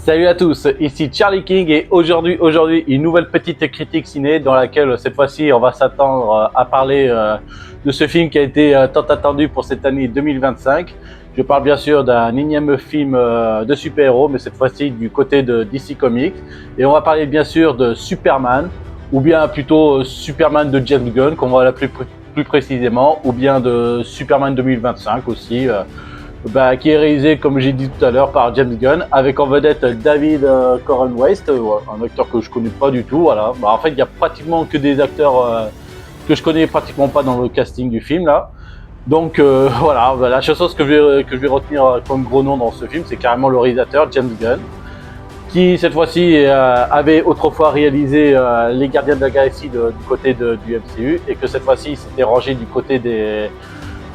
Salut à tous, ici Charlie King et aujourd'hui une nouvelle petite critique ciné dans laquelle cette fois-ci on va s'attendre à parler de ce film qui a été tant attendu pour cette année 2025. Je parle bien sûr d'un énième film de super-héros, mais cette fois-ci du côté de DC Comics. Et on va parler bien sûr de Superman, ou bien plutôt Superman de James Gunn, comme on va l'appeler plus précisément, ou bien de Superman 2025 aussi. Qui est réalisé, comme j'ai dit tout à l'heure, par James Gunn, avec en vedette David Corran West, un acteur que je connais pas du tout. Voilà. En fait, il y a pratiquement que des acteurs que je connais pratiquement pas dans le casting du film là. Donc voilà, la chose que je vais retenir comme gros nom dans ce film, c'est carrément le réalisateur James Gunn, qui cette fois-ci avait autrefois réalisé Les Gardiens de la Galaxie du côté du MCU, et que cette fois-ci il s'était rangé du côté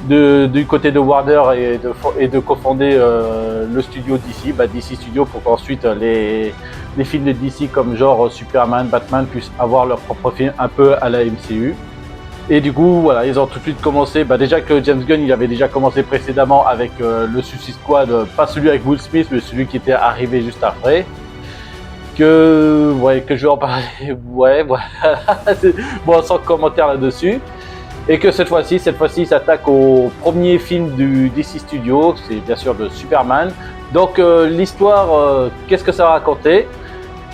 du côté de Warner et de cofonder le studio DC, DC Studio, pour qu'ensuite les films de DC comme genre Superman, Batman puissent avoir leur propre film un peu à la MCU. Et du coup, voilà, ils ont tout de suite commencé. Déjà que James Gunn, il avait déjà commencé précédemment avec le Suicide Squad, pas celui avec Will Smith, mais celui qui était arrivé juste après. Que je vais en parler. Ouais, voilà. Bon, sans commentaire là-dessus. Et que cette fois-ci, il s'attaque au premier film du DC Studio, c'est bien sûr de Superman. Donc l'histoire, qu'est-ce que ça va raconter?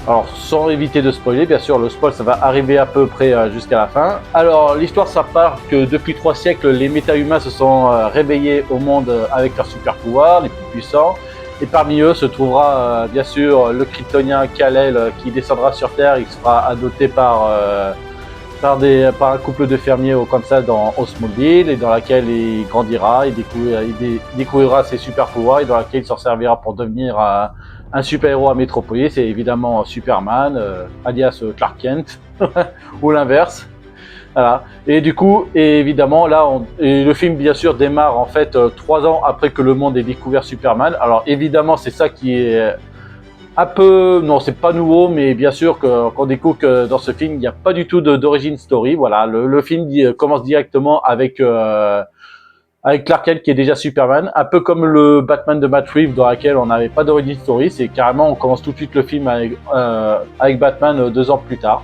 Alors sans éviter de spoiler, bien sûr le spoil ça va arriver à peu près jusqu'à la fin. Alors l'histoire ça part que depuis 3 siècles, les méta-humains se sont réveillés au monde avec leurs super-pouvoirs, les plus puissants. Et parmi eux se trouvera bien sûr le Kryptonien Kal-El qui descendra sur Terre, il sera adopté par un couple de fermiers au Kansas dans Smallville, et dans laquelle il grandira, il découvrira ses super pouvoirs et dans laquelle il s'en servira pour devenir un super-héros à Metropolis. C'est évidemment Superman, alias Clark Kent, ou l'inverse. Voilà. Et du coup, évidemment, là, le film bien sûr démarre en fait 3 ans après que le monde ait découvert Superman. Alors évidemment, c'est ça qui est un peu, non, c'est pas nouveau, mais bien sûr qu'on découvre que dans ce film, il n'y a pas du tout d'origin story. Voilà, le film commence directement avec Clark Kent qui est déjà Superman, un peu comme le Batman de Matt Reeves dans laquelle on n'avait pas d'origin story. C'est carrément, on commence tout de suite le film avec Batman 2 ans plus tard.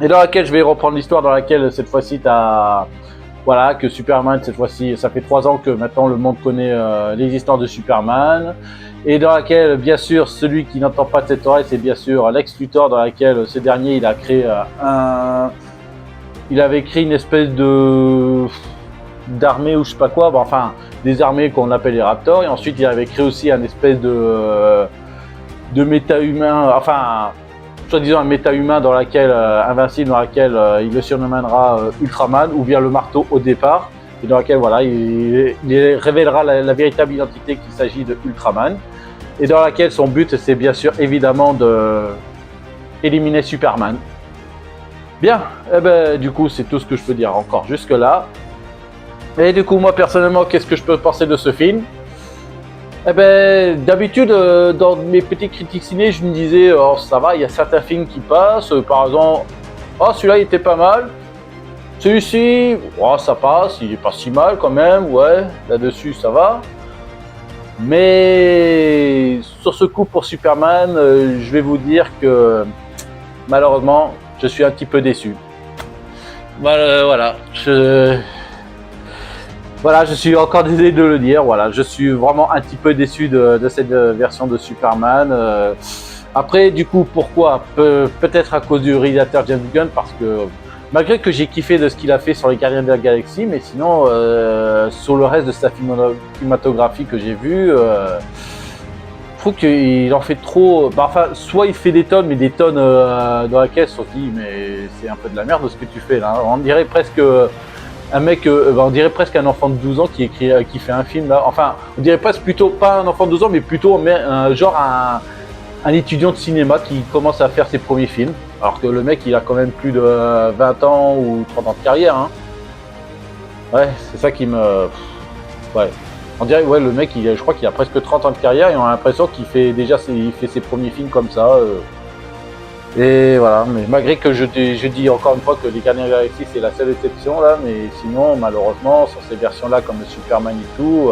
Et dans laquelle je vais reprendre l'histoire dans laquelle cette fois-ci que Superman, cette fois-ci, ça fait 3 ans que maintenant le monde connaît l'existence de Superman. Et dans laquelle, bien sûr, celui qui n'entend pas de cette oreille, c'est bien sûr Lex Luthor, dans laquelle ce dernier, il avait créé une espèce d'armée ou je sais pas quoi, des armées qu'on appelle les Raptors, et ensuite il avait créé aussi un espèce de méta-humain, soi-disant un méta-humain dans laquelle, invincible, dans laquelle il le surnommera Ultraman, ou bien le marteau au départ, et dans laquelle il révélera la véritable identité qu'il s'agit de Ultraman, et dans laquelle son but c'est bien sûr évidemment de éliminer Superman. Bien, du coup c'est tout ce que je peux dire encore jusque là. Et du coup moi personnellement, qu'est-ce que je peux penser de ce film? D'habitude dans mes petites critiques ciné, je me disais ça va, il y a certains films qui passent, par exemple, celui-là il était pas mal. Celui-ci, ça passe, il est pas si mal quand même, ouais, là-dessus ça va. Mais sur ce coup pour Superman, je vais vous dire que malheureusement, je suis un petit peu déçu. Voilà, je suis encore désolé de le dire, voilà, je suis vraiment un petit peu déçu de cette version de Superman. Après, du coup, pourquoi? Peut-être à cause du réalisateur James Gunn, parce que malgré que j'ai kiffé de ce qu'il a fait sur les Gardiens de la Galaxie, mais sinon, sur le reste de sa filmographie que j'ai vue, je trouve qu'il en fait trop. Soit il fait des tonnes, mais des tonnes dans la caisse, on se dit, mais c'est un peu de la merde ce que tu fais là. On dirait presque un mec, on dirait presque un enfant de 12 ans qui fait un film là. Enfin, on dirait presque plutôt pas un enfant de 12 ans, mais plutôt un étudiant de cinéma qui commence à faire ses premiers films, alors que le mec il a quand même plus de 20 ans ou 30 ans de carrière, hein. Ouais, c'est ça qui me... Ouais, on dirait, ouais, le mec je crois qu'il a presque 30 ans de carrière et on a l'impression qu'il fait ses premiers films comme ça. Et voilà, mais malgré que je dis encore une fois que les Gardiens de la Galaxie c'est la seule exception là, mais sinon malheureusement sur ces versions là comme le Superman et tout,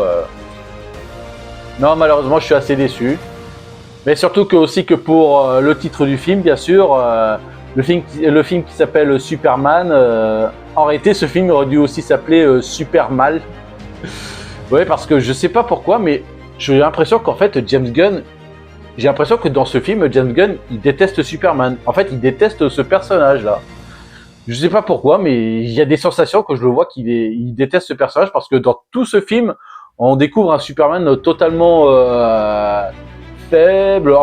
non malheureusement je suis assez déçu. Mais surtout que aussi que pour le titre du film, bien sûr, le film qui s'appelle Superman, en réalité, ce film aurait dû aussi s'appeler Super Mal. Ouais, parce que je sais pas pourquoi, mais j'ai l'impression qu'en fait, j'ai l'impression que dans ce film, James Gunn, il déteste Superman. En fait, il déteste ce personnage-là. Je sais pas pourquoi, mais il y a des sensations que je le vois il déteste ce personnage parce que dans tout ce film, on découvre un Superman totalement faible,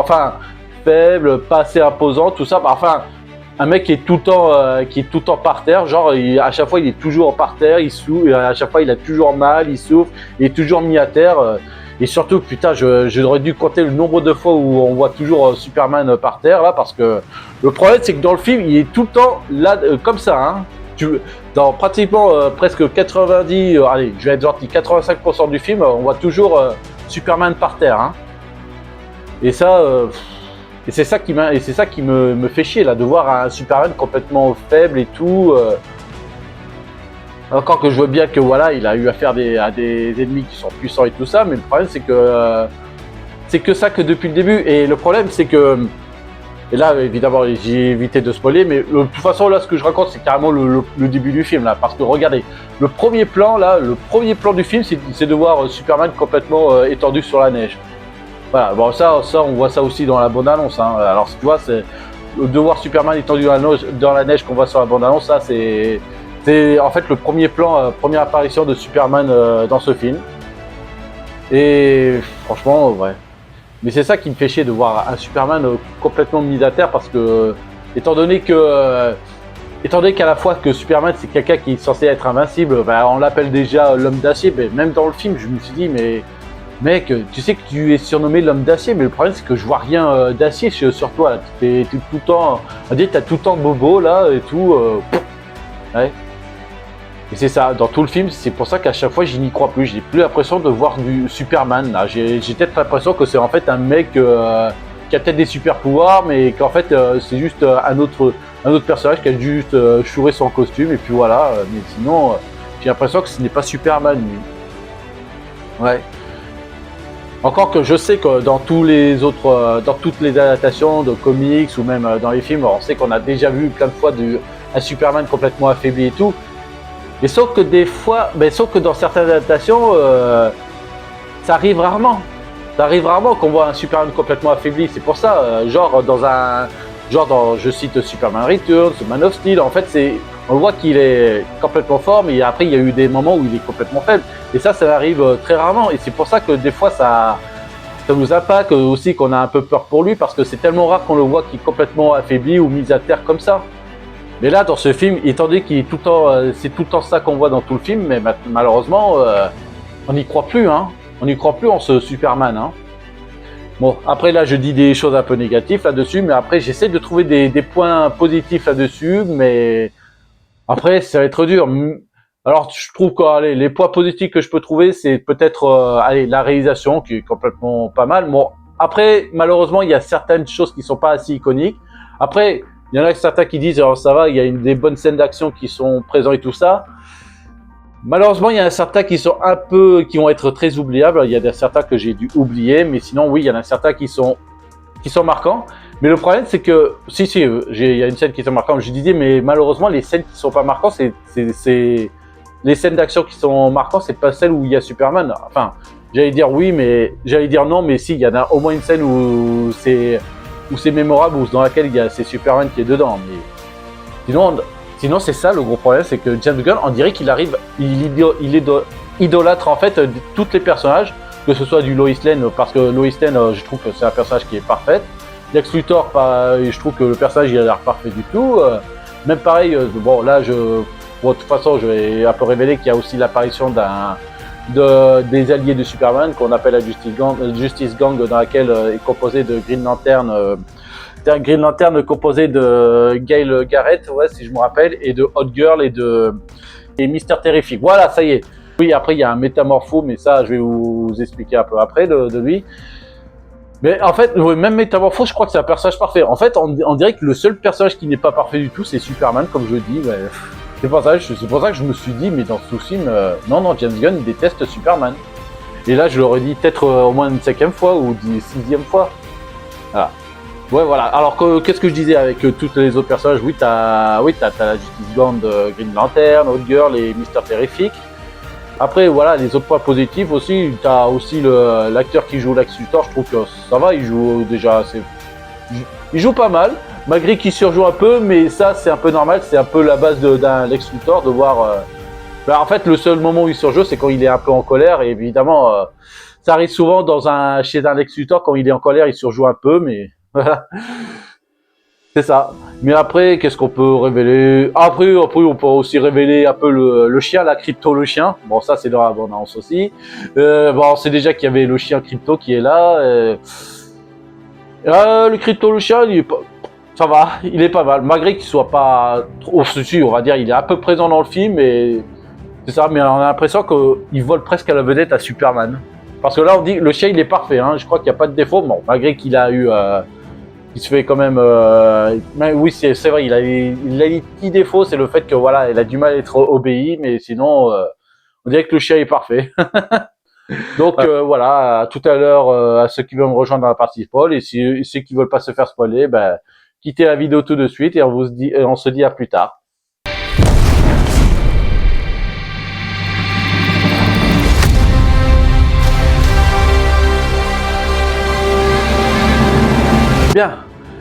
pas assez imposant, tout ça. Enfin, un mec qui est tout le temps par terre, genre à chaque fois il est toujours par terre, il souffre, à chaque fois il a toujours mal, il souffre, il est toujours mis à terre. Et surtout, putain, j'aurais dû compter le nombre de fois où on voit toujours Superman par terre là, parce que le problème c'est que dans le film il est tout le temps là comme ça. Hein. Dans pratiquement presque 90, allez, je vais être gentil, 85% du film, on voit toujours Superman par terre. Hein. Et ça. Et c'est ça qui me fait chier là, de voir un Superman complètement faible et tout. Encore que je vois bien que voilà, il a eu affaire à des ennemis qui sont puissants et tout ça, mais le problème c'est que ça que depuis le début. Et le problème c'est que, et là évidemment j'ai évité de spoiler, mais de toute façon là ce que je raconte c'est carrément le début du film là, parce que regardez, le premier plan du film c'est de voir Superman complètement étendu sur la neige. Voilà, bon ça on voit ça aussi dans la bande-annonce. Hein. Alors tu vois, c'est de voir Superman étendu dans la neige qu'on voit sur la bande-annonce, ça c'est en fait le premier plan, première apparition de Superman dans ce film. Et franchement, ouais. Mais c'est ça qui me fait chier de voir un Superman complètement mis à terre parce que, étant donné qu'à la fois que Superman c'est quelqu'un qui est censé être invincible, ben, on l'appelle déjà l'homme d'acier, mais même dans le film je me suis dit mais mec, tu sais que tu es surnommé l'homme d'acier, mais le problème c'est que je vois rien d'acier sur toi. T'es tout le temps, on dit t'as tout le temps bobo là et tout. Ouais. Et c'est ça, dans tout le film, c'est pour ça qu'à chaque fois, je n'y crois plus. J'ai plus l'impression de voir du Superman. Là, j'ai peut-être l'impression que c'est en fait un mec qui a peut-être des super pouvoirs, mais qu'en fait, c'est juste un autre personnage qui a juste chouré son costume et puis voilà. Mais sinon, j'ai l'impression que ce n'est pas Superman, lui. Ouais. Encore que je sais que dans toutes les adaptations de comics ou même dans les films, on sait qu'on a déjà vu plein de fois un Superman complètement affaibli et tout. Mais sauf que dans certaines adaptations, ça arrive rarement. Ça arrive rarement qu'on voit un Superman complètement affaibli. C'est pour ça, je cite Superman Returns, Man of Steel. En fait, on voit qu'il est complètement fort, mais après il y a eu des moments où il est complètement faible. Et ça arrive très rarement. Et c'est pour ça que des fois ça nous impacte aussi, qu'on a un peu peur pour lui, parce que c'est tellement rare qu'on le voit qu'il est complètement affaibli ou mis à terre comme ça. Mais là, dans ce film, étant donné qu'il est tout le temps, c'est tout le temps ça qu'on voit dans tout le film, mais malheureusement, on n'y croit plus, hein. On n'y croit plus en ce Superman, hein. Bon, après là, je dis des choses un peu négatives là-dessus, mais après, j'essaie de trouver des points positifs là-dessus, mais après, ça va être dur. Alors, je trouve que les points positifs que je peux trouver, c'est peut-être la réalisation qui est complètement pas mal. Bon, après, malheureusement, il y a certaines choses qui sont pas assez iconiques. Après, il y en a certains qui disent, alors ça va, il y a des bonnes scènes d'action qui sont présentes et tout ça. Malheureusement, il y en a certains qui vont être très oubliables. Il y a certains que j'ai dû oublier, mais sinon, oui, il y en a certains qui sont marquants. Mais le problème, c'est que, il y a une scène qui est marquante, comme je disais, mais malheureusement, les scènes qui sont pas marquantes, les scènes d'action qui sont marquantes, c'est pas celles où il y a Superman. Enfin, j'allais dire non, mais si, il y en a au moins une scène où c'est mémorable, ou dans laquelle c'est Superman qui est dedans. Mais sinon c'est ça le gros problème, c'est que James Gunn, on dirait qu'il arrive, il idolâtre en fait tous les personnages, que ce soit du Lois Lane, parce que Lois Lane, je trouve que c'est un personnage qui est parfait. Lex Luthor, je trouve que le personnage il a l'air parfait du tout. Même pareil, bon là de toute façon je vais un peu révéler qu'il y a aussi l'apparition des alliés de Superman qu'on appelle la Justice Gang, dans laquelle est composé de Green Lantern composé de Gail Garrett, ouais, si je me rappelle, et de Hot Girl et Mister Terrific. Voilà, ça y est. Oui, après il y a un Métamorpho, mais ça je vais vous expliquer un peu après de lui. Mais en fait, même Métamorpho, je crois que c'est un personnage parfait. En fait, on dirait que le seul personnage qui n'est pas parfait du tout, c'est Superman, comme je le dis. Ouais. C'est pour ça que je me suis dit, mais dans ce film, non, James Gunn déteste Superman. Et là, je l'aurais dit peut-être au moins une 5e fois ou 6e fois. Voilà. Ouais, voilà. Alors, qu'est-ce que je disais avec tous les autres personnages? Oui, t'as la Justice Gone de Green Lantern, Hot Girl et Mister Terrific. Après, voilà, les autres points positifs aussi, t'as aussi l'acteur qui joue Lex Luthor, je trouve que ça va, il joue déjà assez... Il joue pas mal, malgré qu'il surjoue un peu, mais ça, c'est un peu normal, c'est un peu la base d'un Lex Luthor de voir... en fait, le seul moment où il surjoue, c'est quand il est un peu en colère, et évidemment, ça arrive souvent chez un Lex Luthor, quand il est en colère, il surjoue un peu, mais voilà. C'est ça. Mais après, qu'est-ce qu'on peut révéler? Après, on peut aussi révéler un peu le chien, la Crypto le chien. Bon, ça, c'est dans l'abondance aussi. Bon, on sait déjà qu'il y avait le chien Crypto qui est là. Le Crypto le chien, ça va, il est pas mal. Malgré qu'il soit pas trop dessus, on va dire, il est un peu présent dans le film. Et c'est ça, mais on a l'impression qu'il vole presque à la vedette à Superman. Parce que là, on dit le chien, il est parfait. Hein. Je crois qu'il n'y a pas de défaut. Bon, malgré qu'il a eu... il se fait quand même... oui, c'est vrai, il a des petits défauts, c'est le fait que voilà, il a du mal à être obéi, mais sinon, on dirait que le chien est parfait. Donc voilà, à tout à l'heure, à ceux qui veulent me rejoindre dans la partie spoil, et ceux qui veulent pas se faire spoiler, ben, quittez la vidéo tout de suite et on se dit à plus tard. Bien,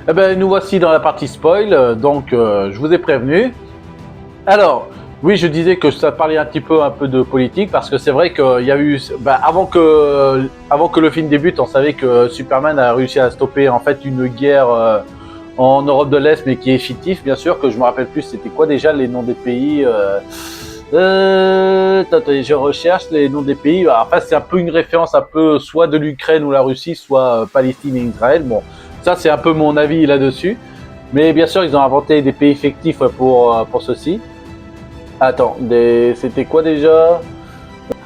eh ben, nous voici dans la partie spoil, donc je vous ai prévenu. Alors, oui, je disais que ça parlait un peu de politique, parce que c'est vrai qu'il y a eu, avant que le film débute, on savait que Superman a réussi à stopper en fait une guerre en Europe de l'Est, mais qui est fictif, bien sûr, que je me rappelle plus, c'était quoi déjà les noms des pays attendez, je recherche les noms des pays. Enfin, c'est un peu une référence un peu soit de l'Ukraine ou la Russie, soit Palestine et Israël. Bon, ça c'est un peu mon avis là-dessus. Mais bien sûr, ils ont inventé des pays fictifs pour ceci. Attends, c'était quoi déjà?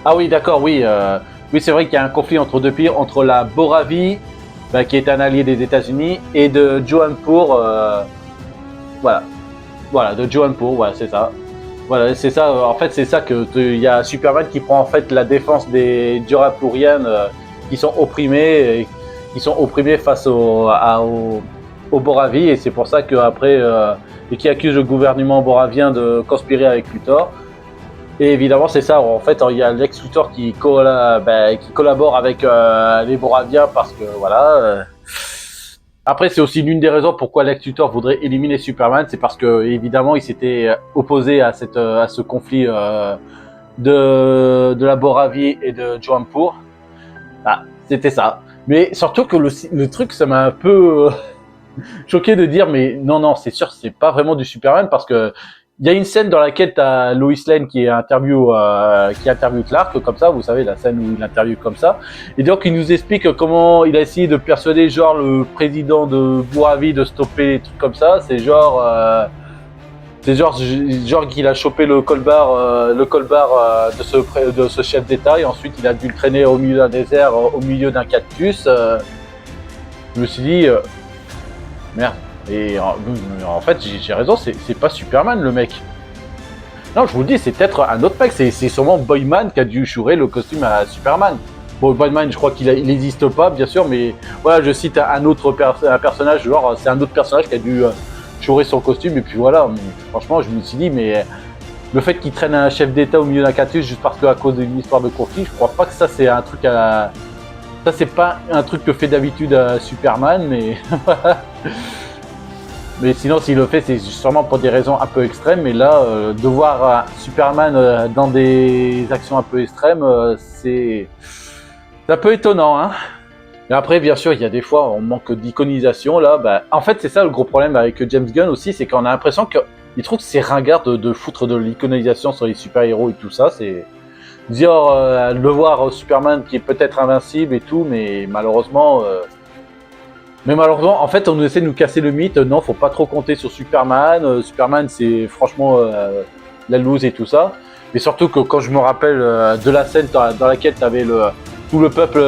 Ah oui, d'accord, oui. Oui, c'est vrai qu'il y a un conflit entre deux pays, entre la Boravie, qui est un allié des États-Unis, et de Johanpur. Voilà, de Johanpur, voilà, c'est ça. Voilà, c'est ça. En fait, c'est ça que il y a Superman qui prend en fait la défense des Johanpuriennes qui sont opprimés, face au Boravi, et c'est pour ça qu'après, et qui accuse le gouvernement boravien de conspirer avec Luthor. Et évidemment, c'est ça. En fait, il y a Lex Luthor qui collabore avec les Boraviens parce que voilà. Après, c'est aussi l'une des raisons pourquoi Lex Luthor voudrait éliminer Superman, c'est parce que évidemment, il s'était opposé à ce conflit de la Boravie et de Johanpur. Ah, c'était ça. Mais surtout que le truc, ça m'a un peu choqué de dire, mais non, c'est sûr, c'est pas vraiment du Superman, parce que il y a une scène dans laquelle t'as Lois Lane qui interviewe Clark, comme ça, vous savez, la scène où il interviewe comme ça. Et donc, il nous explique comment il a essayé de persuader, genre, le président de Bouravi de stopper les trucs comme ça. C'est genre qu'il a chopé le colbar de ce chef d'État, et ensuite il a dû le traîner au milieu d'un désert, au milieu d'un cactus. Je me suis dit, merde. Et en fait, j'ai raison, c'est pas Superman le mec. Non, je vous le dis, c'est peut-être un autre mec. C'est sûrement Boyman qui a dû chourer le costume à Superman. Bon, Boyman, je crois qu'il n'existe pas, bien sûr, mais voilà, je cite un personnage, genre, c'est un autre personnage qui a dû chourer son costume, et puis voilà. Mais, franchement, je me suis dit, mais le fait qu'il traîne un chef d'État au milieu d'un cactus juste parce qu'à cause d'une histoire de conflit, je crois pas que ça, c'est un truc à. Ça, c'est pas un truc que fait d'habitude Superman, mais. Mais sinon, s'il le fait, c'est sûrement pour des raisons un peu extrêmes. Mais là, de voir Superman dans des actions un peu extrêmes, c'est un peu étonnant, hein. Et après, bien sûr, il y a des fois, on manque d'iconisation. Là, en fait, c'est ça le gros problème avec James Gunn aussi, c'est qu'on a l'impression qu'il trouve que c'est ringard de foutre de l'iconisation sur les super-héros et tout ça. C'est dire le voir Superman qui est peut-être invincible et tout, mais malheureusement, en fait, on essaie de nous casser le mythe. Non, faut pas trop compter sur Superman. Superman, c'est franchement la loose et tout ça. Mais surtout que quand je me rappelle de la scène dans laquelle tu avais tout le peuple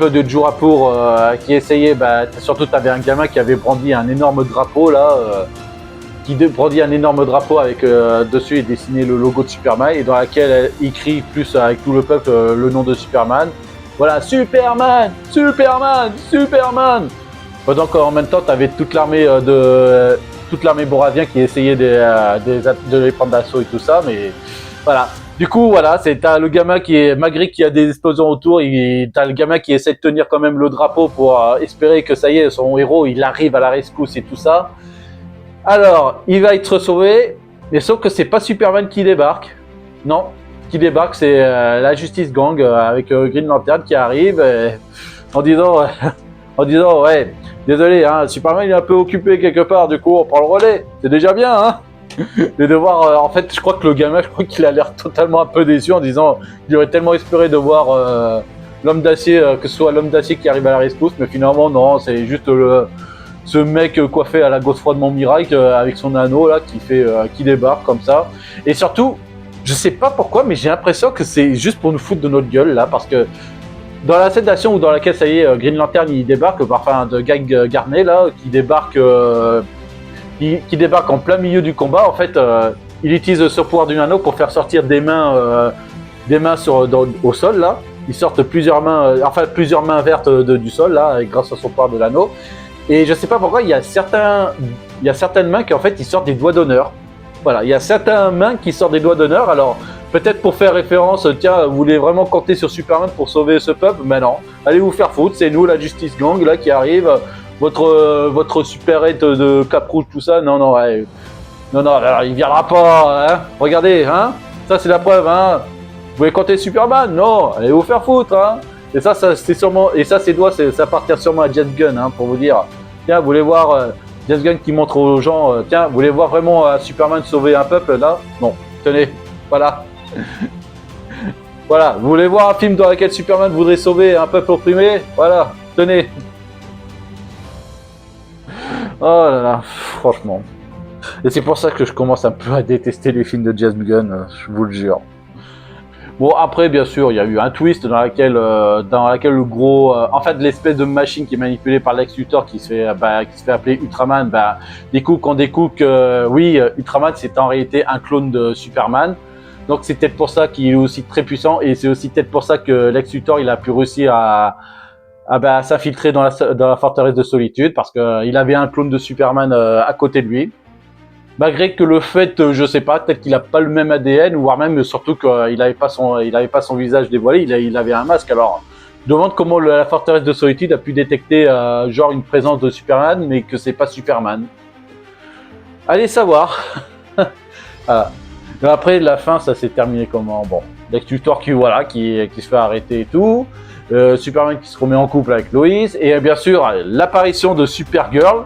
de Johanpur qui essayait, surtout tu avais un gamin qui avait brandi un énorme drapeau là, brandit un énorme drapeau avec dessus est dessiné le logo de Superman, et dans laquelle il écrit plus avec tout le peuple le nom de Superman. Voilà, Superman, Superman, Superman. Pendant qu'en même temps, tu avais toute l'armée toute l'armée Boravien qui essayait de les prendre d'assaut et tout ça, mais voilà. Du coup, voilà, t'as le gamin qui est, malgré qu'il y a des explosions autour, t'as le gamin qui essaie de tenir quand même le drapeau pour espérer que ça y est, son héros, il arrive à la rescousse et tout ça. Alors, il va être sauvé, mais sauf que c'est pas Superman qui débarque. Non, qui débarque, c'est la Justice Gang avec Green Lantern qui arrive en disant, ouais, désolé, hein, Superman il est un peu occupé quelque part, du coup on prend le relais. C'est déjà bien, hein. De devoir, en fait, je crois que le gamin, je crois qu'il a l'air totalement un peu déçu en disant qu'il aurait tellement espéré de voir l'homme d'acier, que ce soit l'homme d'acier qui arrive à la rescousse, mais finalement non, c'est juste ce mec coiffé à la gosse froide de Montmirail avec son anneau là qui débarque comme ça. Et surtout, je sais pas pourquoi, mais j'ai l'impression que c'est juste pour nous foutre de notre gueule là, parce que dans la scène d'action où dans laquelle ça y est, Green Lantern il débarque, enfin de Guy Garnet là, qui débarque en plein milieu du combat, en fait, il utilise ce pouvoir du anneau pour faire sortir des mains au sol là. Ils sortent plusieurs mains vertes du sol là, grâce à son pouvoir de l'anneau. Et je sais pas pourquoi, il y a certaines mains qui en fait ils sortent des doigts d'honneur. Voilà, il y a certaines mains qui sortent des doigts d'honneur. Alors peut-être pour faire référence, tiens, vous voulez vraiment compter sur Superman pour sauver ce peuple? Mais non, allez vous faire foutre, c'est nous la Justice Gang là qui arrive. Votre super-aide de Cap Rouge, tout ça, non, ouais. Non, alors, il viendra pas, hein. Regardez, hein. Ça, c'est la preuve, hein. Vous voulez compter Superman? Non, allez vous faire foutre, hein. Et ça c'est sûrement, et ça, ça appartient sûrement à James Gunn, hein, pour vous dire. Tiens, vous voulez voir James Gunn qui montre aux gens, tiens, vous voulez voir vraiment Superman sauver un peuple, là? Non, tenez, voilà. Voilà, vous voulez voir un film dans lequel Superman voudrait sauver un peuple opprimé? Voilà, tenez. Oh là là, franchement. Et c'est pour ça que je commence un peu à détester les films de James Gunn, je vous le jure. Bon, après, bien sûr, il y a eu un twist dans laquelle le gros... en fait, l'espèce de machine qui est manipulée par Lex Luthor qui se fait appeler Ultraman, du coup, qu'on découvre que, oui, Ultraman, c'est en réalité un clone de Superman. Donc, c'est peut-être pour ça qu'il est aussi très puissant, et c'est aussi peut-être pour ça que Lex Luthor, il a pu réussir à s'infiltrer dans la forteresse de solitude, parce qu'il avait un clone de Superman à côté de lui. Malgré que le fait, je sais pas, peut-être qu'il a pas le même ADN, ou voire même surtout qu'il avait pas son visage dévoilé, il avait un masque. Alors, je demande comment la forteresse de solitude a pu détecter genre une présence de Superman, mais que c'est pas Superman. Allez savoir. Voilà. Mais après, la fin, ça s'est terminé comment? Bon, Lex Luthor qui se fait arrêter et tout. Superman qui se remet en couple avec Lois, et bien sûr l'apparition de Supergirl.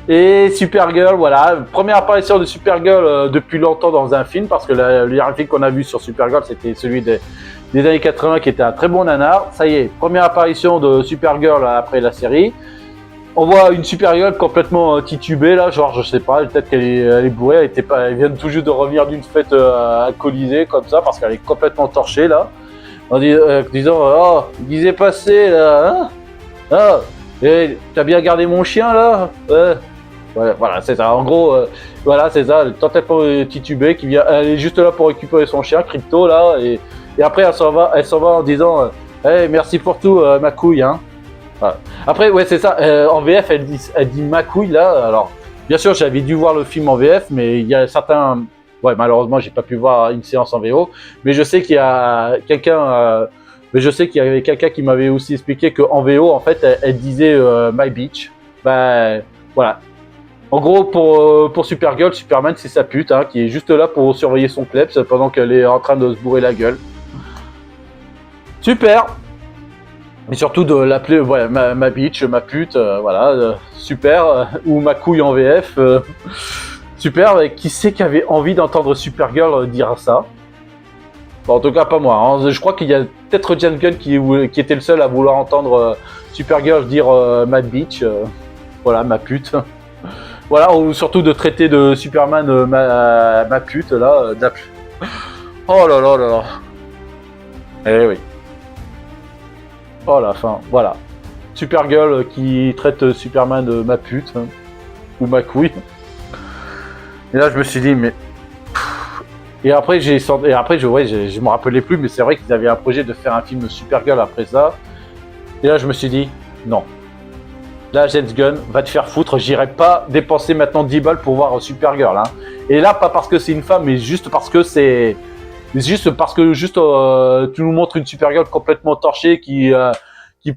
Et Supergirl, voilà, première apparition de Supergirl depuis longtemps dans un film, parce que le dernier film qu'on a vu sur Supergirl, c'était celui des années 80 qui était un très bon nanar. Ça y est, première apparition de Supergirl après la série. On voit une Supergirl complètement titubée là, genre je sais pas, peut-être qu'elle est bourrée, elle vient tout juste de revenir d'une fête alcoolisée comme ça, parce qu'elle est complètement torchée là. En disant, oh, il disait passé là, hein? Ah, et t'as bien gardé mon chien là? Ouais, voilà, c'est ça. En gros, voilà, c'est ça. Elle tentait pas titubée, elle est juste là pour récupérer son chien, Crypto là, et après elle s'en va en disant, hey, merci pour tout, ma couille, hein. Voilà. Après, ouais, c'est ça. En VF, elle dit ma couille là. Alors, bien sûr, j'avais dû voir le film en VF, mais il y a certains. Ouais, malheureusement, j'ai pas pu voir une séance en VO, mais je sais qu'il y a quelqu'un, avait quelqu'un qui m'avait aussi expliqué qu'en VO, en fait, elle disait my bitch. Voilà. En gros, pour Supergirl, Superman, c'est sa pute, hein, qui est juste là pour surveiller son kleps pendant qu'elle est en train de se bourrer la gueule. Super. Et surtout de l'appeler ma bitch, ma pute, voilà, super, ou ma couille en VF. Super, qui c'est qui avait envie d'entendre Supergirl dire ça? Bon, en tout cas, pas moi. Hein. Je crois qu'il y a peut-être James Gunn qui était le seul à vouloir entendre Supergirl dire ma bitch, voilà, ma pute. Voilà, ou surtout de traiter de Superman ma pute, là. Oh là là là là. Eh oui. Oh la fin, voilà. Supergirl qui traite Superman de ma pute, hein, ou ma couille. Et là, je me suis dit, mais Et après, ouais, je me rappelais plus, mais c'est vrai qu'ils avaient un projet de faire un film Supergirl après ça. Et là, je me suis dit, non. Là, James Gunn, va te faire foutre, j'irai pas dépenser maintenant 10 balles pour voir Supergirl. Hein. Et là, pas parce que c'est une femme, mais juste parce que tu nous montres une Supergirl complètement torchée qui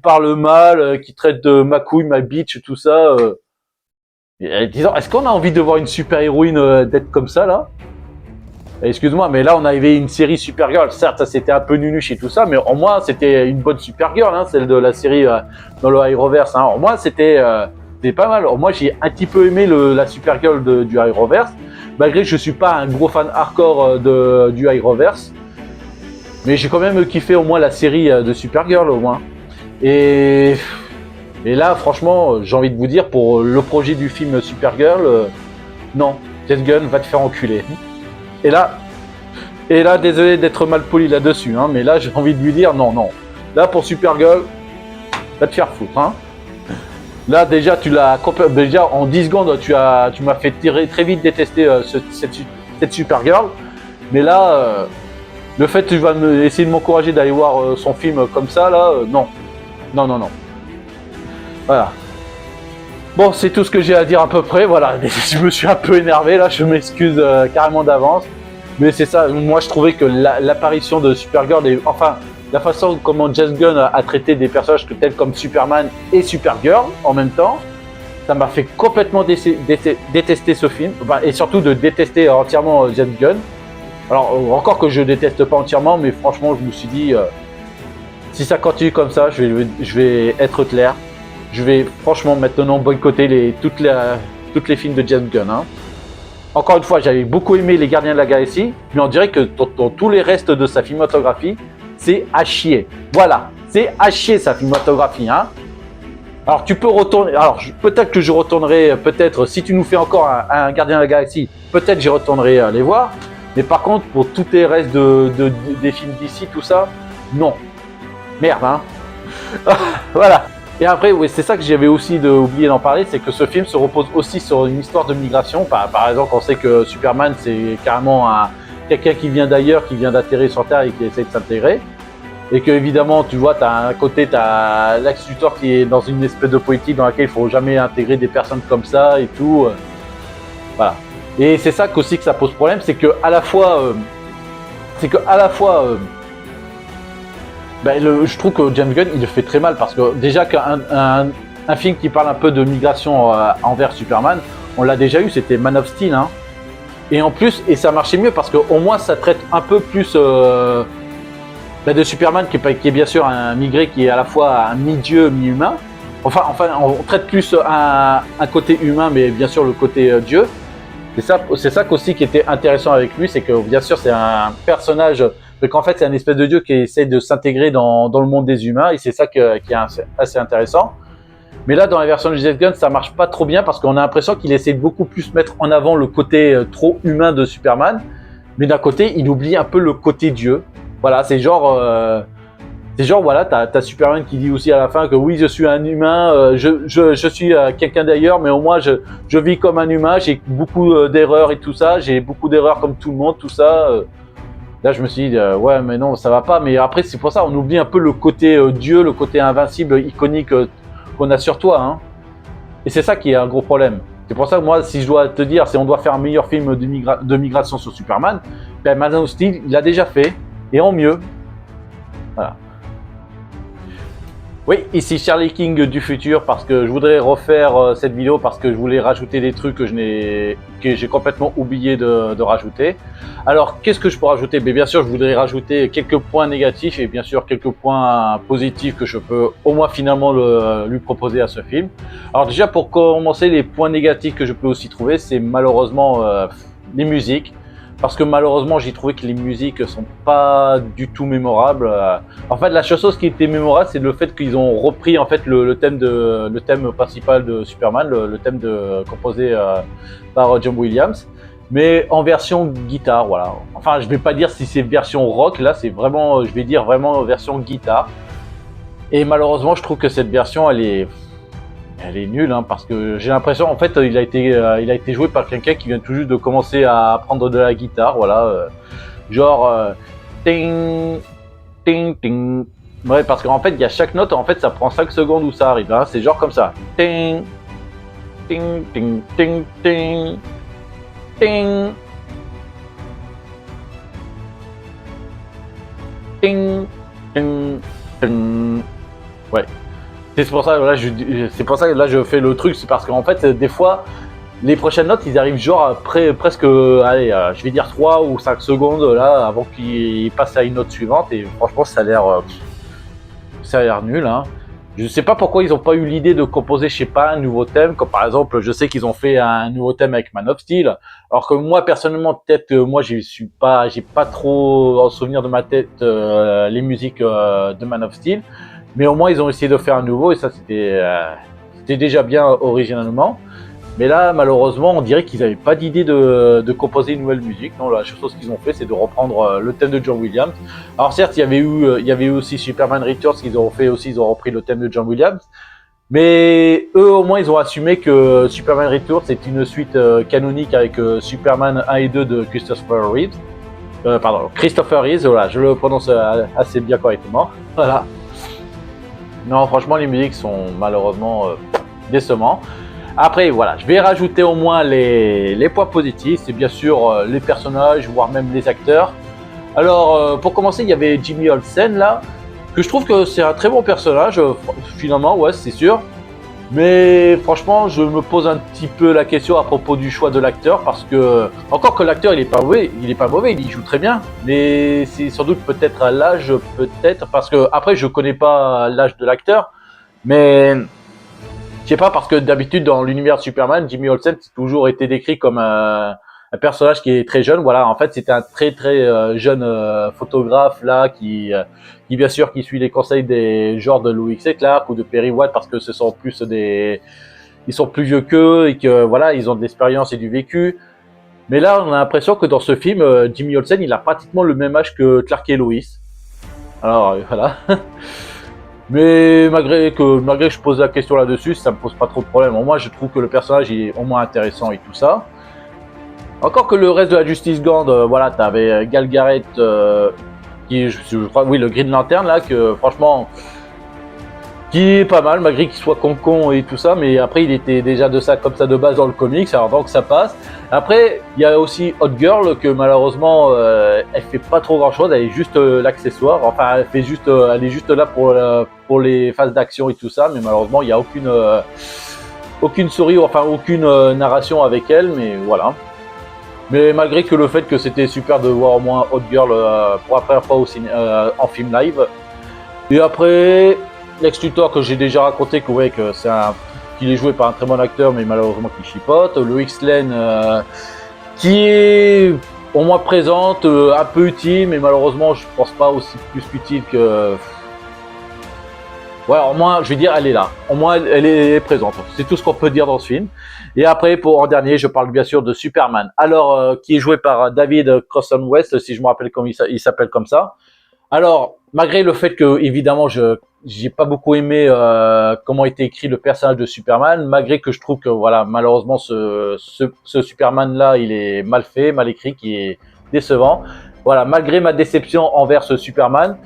parle mal, qui traite de ma couille, ma bitch, tout ça. Disons, est-ce qu'on a envie de voir une super héroïne d'être comme ça là? Excuse-moi, mais là on avait une série Supergirl. Certes, ça c'était un peu nunuche et tout ça, mais au moins c'était une bonne Supergirl, hein, celle de la série dans le Arrowverse. Hein. Au moins c'était pas mal. Au moins j'ai un petit peu aimé la Supergirl du Arrowverse, malgré que je suis pas un gros fan hardcore du Arrowverse, mais j'ai quand même kiffé au moins la série de Supergirl au moins. Et là, franchement, j'ai envie de vous dire, pour le projet du film Supergirl, non, James Gunn va te faire enculer. Et là, désolé d'être mal poli là-dessus, hein, mais là, j'ai envie de lui dire, non. Là, pour Supergirl, va te faire foutre. Hein. Là, déjà, en 10 secondes, tu m'as fait très vite détester cette Supergirl. Mais là, le fait que tu vas essayer de m'encourager d'aller voir son film comme ça, là, non. Non. Voilà. Bon, c'est tout ce que j'ai à dire à peu près. Voilà, je me suis un peu énervé là, je m'excuse carrément d'avance. Mais c'est ça, moi je trouvais que l'apparition de Supergirl, enfin, la façon comment James Gunn a traité des personnages tels comme Superman et Supergirl en même temps, ça m'a fait complètement détester ce film. Enfin, et surtout de détester entièrement James Gunn. Alors, encore que je déteste pas entièrement, mais franchement, je me suis dit, si ça continue comme ça, je vais être clair. Je vais franchement maintenant boycotter toutes les films de James Gunn. Hein. Encore une fois, j'avais beaucoup aimé Les Gardiens de la Galaxie, mais on dirait que dans tous les restes de sa filmotographie, c'est à chier. Voilà, c'est à chier sa filmotographie. Hein. Alors tu peux retourner, alors peut-être que je retournerai, peut-être si tu nous fais encore un Gardien de la Galaxie, peut-être j'y retournerai les voir. Mais par contre, pour tous les restes des films d'ici, tout ça, non. Merde, hein. Voilà. Et après, oui, c'est ça que j'avais aussi oublié d'en parler, c'est que ce film se repose aussi sur une histoire de migration. Par exemple, on sait que Superman, c'est carrément quelqu'un qui vient d'ailleurs, qui vient d'atterrir sur Terre et qui essaie de s'intégrer. Et que évidemment, tu vois, d'un côté, t'as Lex Luthor qui est dans une espèce de politique dans laquelle il faut jamais intégrer des personnes comme ça et tout. Voilà. Et c'est ça aussi que ça pose problème, c'est que à la fois, je trouve que James Gunn il le fait très mal parce que déjà qu'un film qui parle un peu de migration envers Superman, on l'a déjà eu, c'était Man of Steel, hein. Et en plus, et ça marchait mieux parce qu'au moins ça traite un peu plus de Superman qui est bien sûr un migré qui est à la fois un mi-dieu, mi-humain. Enfin, on traite plus un côté humain, mais bien sûr le côté dieu. C'est ça aussi qui était intéressant avec lui, c'est que bien sûr c'est un personnage, mais qu'en fait c'est un espèce de dieu qui essaie de s'intégrer dans le monde des humains, et c'est ça qui est assez intéressant. Mais là dans la version de James Gunn ça marche pas trop bien parce qu'on a l'impression qu'il essaie de beaucoup plus mettre en avant le côté trop humain de Superman, mais d'un côté il oublie un peu le côté dieu. Voilà, c'est genre voilà, t'as Superman qui dit aussi à la fin que oui, je suis un humain, je suis quelqu'un d'ailleurs, mais au moins je vis comme un humain, j'ai beaucoup d'erreurs et tout ça, j'ai beaucoup d'erreurs comme tout le monde, tout ça. Là, je me suis dit, ouais, mais non, ça va pas. Mais après, c'est pour ça, on oublie un peu le côté Dieu, le côté invincible, iconique qu'on a sur toi. Hein. Et c'est ça qui est un gros problème. C'est pour ça que moi, si je dois te dire, si on doit faire un meilleur film de migration sur Superman, ben Man of Steel, il l'a déjà fait, et en mieux. Voilà. Oui, ici Charlie King du futur parce que je voudrais refaire cette vidéo parce que je voulais rajouter des trucs que j'ai complètement oublié de rajouter. Alors, qu'est-ce que je peux rajouter? Bien sûr, je voudrais rajouter quelques points négatifs et bien sûr quelques points positifs que je peux au moins finalement lui proposer à ce film. Alors déjà, pour commencer, les points négatifs que je peux aussi trouver, c'est malheureusement les musiques. Parce que malheureusement, j'ai trouvé que les musiques sont pas du tout mémorables. En fait, la seule chose qui était mémorable, c'est le fait qu'ils ont repris en fait le thème principal de Superman, le thème composé par John Williams, mais en version guitare. Voilà. Enfin, je vais pas dire si c'est version rock. Là, c'est vraiment, je vais dire vraiment version guitare. Et malheureusement, je trouve que cette version, elle est Elle est nulle, hein, parce que j'ai l'impression, en fait, il a été joué par quelqu'un qui vient tout juste de commencer à apprendre de la guitare, voilà. Genre, ting, ting, ting. Ouais, parce qu'en fait, il y a chaque note, en fait, ça prend 5 secondes où ça arrive, hein. C'est genre comme ça. Ting, ting, ting, ting, ting, ting, ting, ting, ting. Ouais. C'est pour ça, que là, je fais le truc, c'est parce qu'en fait, des fois, les prochaines notes, ils arrivent genre après presque, allez, je vais dire 3 ou 5 secondes là, avant qu'ils passent à une note suivante, et franchement, ça a l'air nul, hein. Je sais pas pourquoi ils ont pas eu l'idée de composer, je sais pas, un nouveau thème, comme par exemple, je sais qu'ils ont fait un nouveau thème avec Man of Steel, alors que moi, personnellement, peut-être que moi, j'ai pas trop en souvenir de ma tête les musiques de Man of Steel. Mais au moins, ils ont essayé de faire un nouveau, et ça, c'était déjà bien originalement. Mais là, malheureusement, on dirait qu'ils n'avaient pas d'idée de composer une nouvelle musique. Non, la chose qu'ils ont fait, c'est de reprendre le thème de John Williams. Alors certes, il y avait eu aussi Superman Returns qu'ils ont fait aussi, ils ont repris le thème de John Williams. Mais eux, au moins, ils ont assumé que Superman Returns est une suite canonique avec Superman 1 et 2 de Christopher Reeves. Christopher Reeves, voilà, je le prononce assez bien correctement. Voilà. Non, franchement, les musiques sont malheureusement décevants. Après, voilà, je vais rajouter au moins les points positifs. C'est bien sûr les personnages, voire même les acteurs. Alors, pour commencer, il y avait Jimmy Olsen, là, que je trouve que c'est un très bon personnage, finalement, ouais, c'est sûr. Mais franchement, je me pose un petit peu la question à propos du choix de l'acteur, parce que, encore que l'acteur, il est pas mauvais, il y joue très bien. Mais c'est sans doute peut-être à l'âge, parce que, après, je connais pas l'âge de l'acteur, mais je sais pas, parce que d'habitude, dans l'univers de Superman, Jimmy Olsen a toujours été décrit comme un personnage qui est très jeune. Voilà, en fait, c'était un très jeune photographe là qui bien sûr qui suit les conseils des genres de Louis C. Clark ou de Perry White, parce que ce sont plus ils sont plus vieux qu'eux, et que voilà, ils ont de l'expérience et du vécu. Mais là, on a l'impression que dans ce film, Jimmy Olsen, il a pratiquement le même âge que Clark et Lois. Alors voilà. Mais malgré que je pose la question là-dessus, ça me pose pas trop de problème. Moi, je trouve que le personnage est au moins intéressant et tout ça. Encore que le reste de la Justice Gang, voilà, t'avais Gal Garrett, qui, je crois, oui, le Green Lantern là, que franchement, qui est pas mal, malgré qu'il soit con et tout ça, mais après il était déjà comme ça de base dans le comics, alors donc ça passe. Après, il y a aussi Hot Girl, que malheureusement, elle fait pas trop grand chose, elle est juste l'accessoire, enfin elle est juste là pour les phases d'action et tout ça, mais malheureusement il y a aucune souris, enfin aucune narration avec elle, mais voilà. Mais malgré que le fait que c'était super de voir au moins Hot Girl pour la première fois en film live. Et après, Lex Luthor, que j'ai déjà raconté qu'il est joué par un très bon acteur, mais malheureusement qui chipote. Lois Lane, qui est au moins présente, un peu utile, mais malheureusement je pense pas aussi plus utile que... Ouais, au moins, je vais dire, elle est là. Au moins, elle est présente. C'est tout ce qu'on peut dire dans ce film. Et après, en dernier, je parle bien sûr de Superman. Alors, qui est joué par David Crossan West, si je me rappelle comme il s'appelle comme ça. Alors, malgré le fait que, évidemment, j'ai pas beaucoup aimé comment était écrit le personnage de Superman, malgré que je trouve que, voilà, malheureusement, ce Superman-là, il est mal fait, mal écrit, qui est décevant. Voilà, malgré ma déception envers ce Superman,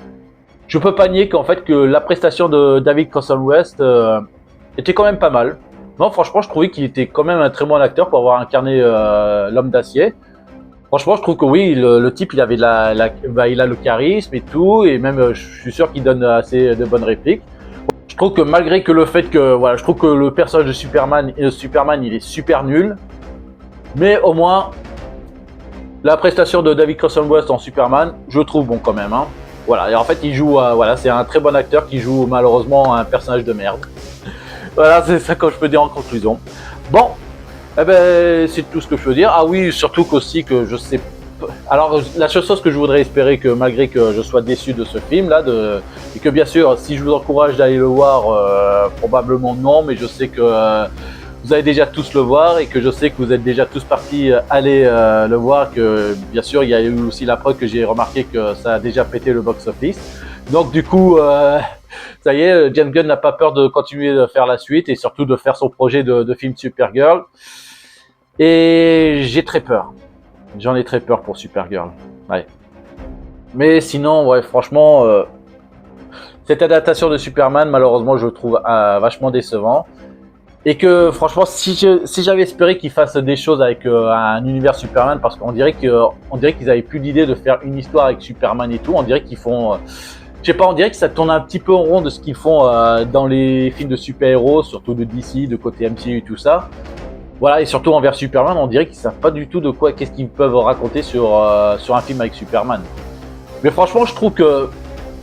je peux pas nier qu'en fait que la prestation de David Crossan West était quand même pas mal. Non, franchement, je trouvais qu'il était quand même un très bon acteur pour avoir incarné l'homme d'acier. Franchement, je trouve que oui, le type, il avait il a le charisme et tout, et même, je suis sûr qu'il donne assez de bonnes répliques. Je trouve que malgré que le fait que, voilà, je trouve que le personnage de Superman, il est super nul, mais au moins, la prestation de David Crossan West en Superman, je trouve bon quand même, hein. Voilà, et en fait, il joue, voilà, c'est un très bon acteur qui joue malheureusement un personnage de merde. Voilà, c'est ça que je peux dire en conclusion. Bon, eh ben, c'est tout ce que je peux dire. Ah oui, surtout qu'aussi que je sais. Alors, la seule chose que je voudrais espérer, que malgré que je sois déçu de ce film-là, et que bien sûr, si je vous encourage d'aller le voir, probablement non, mais je sais que vous allez déjà tous le voir, et que je sais que vous êtes déjà tous partis aller le voir, que bien sûr, il y a eu aussi la preuve que j'ai remarqué que ça a déjà pété le box-office. Donc du coup, ça y est, James Gunn n'a pas peur de continuer de faire la suite et surtout de faire son projet de film Supergirl. Et j'ai très peur. J'en ai très peur pour Supergirl. Ouais. Mais sinon, ouais, franchement, cette adaptation de Superman, malheureusement, je le trouve vachement décevant. Et que franchement, si j'avais espéré qu'ils fassent des choses avec un univers Superman, parce qu'on dirait qu'ils avaient plus l'idée de faire une histoire avec Superman et tout. On dirait qu'ils font, je sais pas, on dirait que ça tourne un petit peu en rond de ce qu'ils font dans les films de super-héros, surtout de DC, de côté MCU et tout ça. Voilà, et surtout envers Superman, on dirait qu'ils savent pas du tout de quoi, qu'est-ce qu'ils peuvent raconter sur un film avec Superman. Mais franchement, je trouve que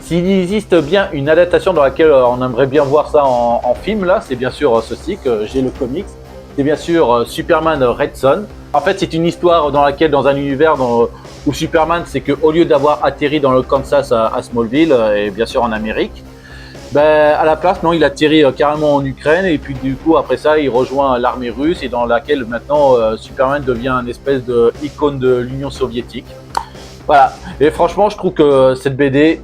s'il existe bien une adaptation dans laquelle on aimerait bien voir ça en film, là, c'est bien sûr ceci, que j'ai le comics. C'est bien sûr Superman Red Son. En fait, c'est une histoire dans laquelle, dans un univers où Superman, c'est qu'au lieu d'avoir atterri dans le Kansas à Smallville, et bien sûr en Amérique, ben, à la place, non, il atterrit carrément en Ukraine, et puis du coup, après ça, il rejoint l'armée russe, et dans laquelle maintenant Superman devient une espèce de icône de l'Union soviétique. Voilà. Et franchement, je trouve que cette BD,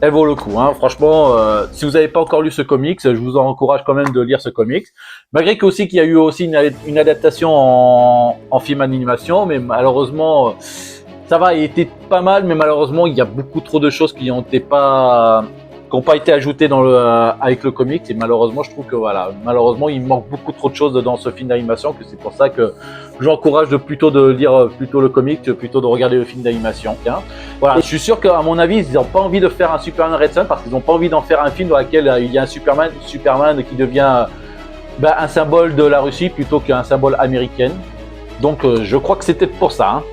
elle vaut le coup. Hein. Franchement, si vous n'avez pas encore lu ce comics, je vous encourage quand même de lire ce comics. Malgré qu'il y a eu aussi une adaptation en film animation, mais malheureusement, ça va, il était pas mal, mais malheureusement, il y a beaucoup trop de choses qui n'ont pas été ajoutées avec le comics. Et malheureusement, je trouve que voilà, malheureusement, il manque beaucoup trop de choses dans ce film d'animation, que c'est pour ça que j'encourage plutôt de lire plutôt le comic, plutôt de regarder le film d'animation. Hein. Voilà, je suis sûr qu'à mon avis, ils n'ont pas envie de faire un Superman Red Son parce qu'ils n'ont pas envie d'en faire un film dans lequel il y a un Superman qui devient un symbole de la Russie plutôt qu'un symbole américain. Donc, je crois que c'était pour ça. Hein.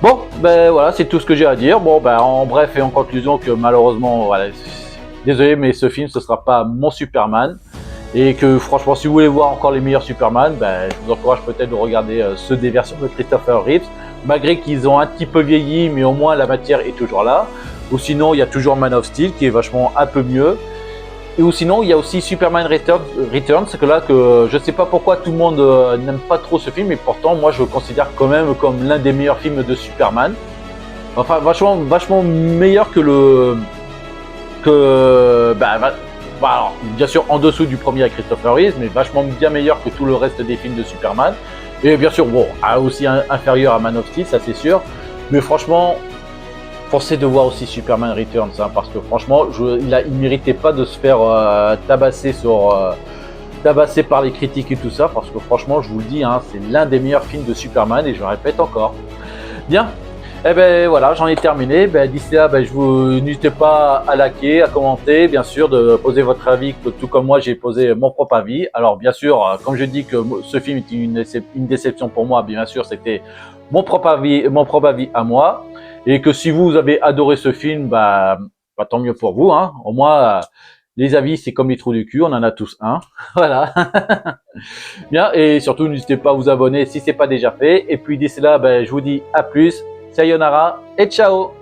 Bon, ben voilà, c'est tout ce que j'ai à dire. Bon, ben en bref et en conclusion que malheureusement, voilà, désolé, mais ce film, ce sera pas mon Superman. Et que franchement, si vous voulez voir encore les meilleurs Superman, ben, je vous encourage peut-être de regarder ceux des versions de Christopher Reeves, malgré qu'ils ont un petit peu vieilli, mais au moins la matière est toujours là. Ou sinon, il y a toujours Man of Steel qui est vachement un peu mieux. Et ou sinon, il y a aussi Superman Returns, c'est que là, que je sais pas pourquoi tout le monde n'aime pas trop ce film, mais pourtant, moi, je le considère quand même comme l'un des meilleurs films de Superman. Enfin, vachement meilleur que alors, bien sûr en dessous du premier avec Christopher Reeves, mais vachement bien meilleur que tout le reste des films de Superman. Et bien sûr, bon, aussi inférieur à Man of Steel, ça c'est sûr. Mais franchement, forcé de voir aussi Superman Returns, hein, parce que franchement, il méritait pas de se faire tabasser par les critiques et tout ça, parce que franchement, je vous le dis, hein, c'est l'un des meilleurs films de Superman, et je le répète encore. Bien. Eh ben voilà, j'en ai terminé. D'ici là, je vous n'hésitez pas à liker, à commenter, bien sûr, de poser votre avis, tout comme moi j'ai posé mon propre avis. Alors bien sûr, comme je dis que ce film est une déception pour moi, bien sûr, c'était mon propre avis à moi, et que si vous avez adoré ce film, tant mieux pour vous. Hein. Au moins, les avis c'est comme les trous du cul, on en a tous un. Voilà. Bien, et surtout n'hésitez pas à vous abonner si c'est pas déjà fait. Et puis d'ici là, je vous dis à plus. Sayonara et ciao!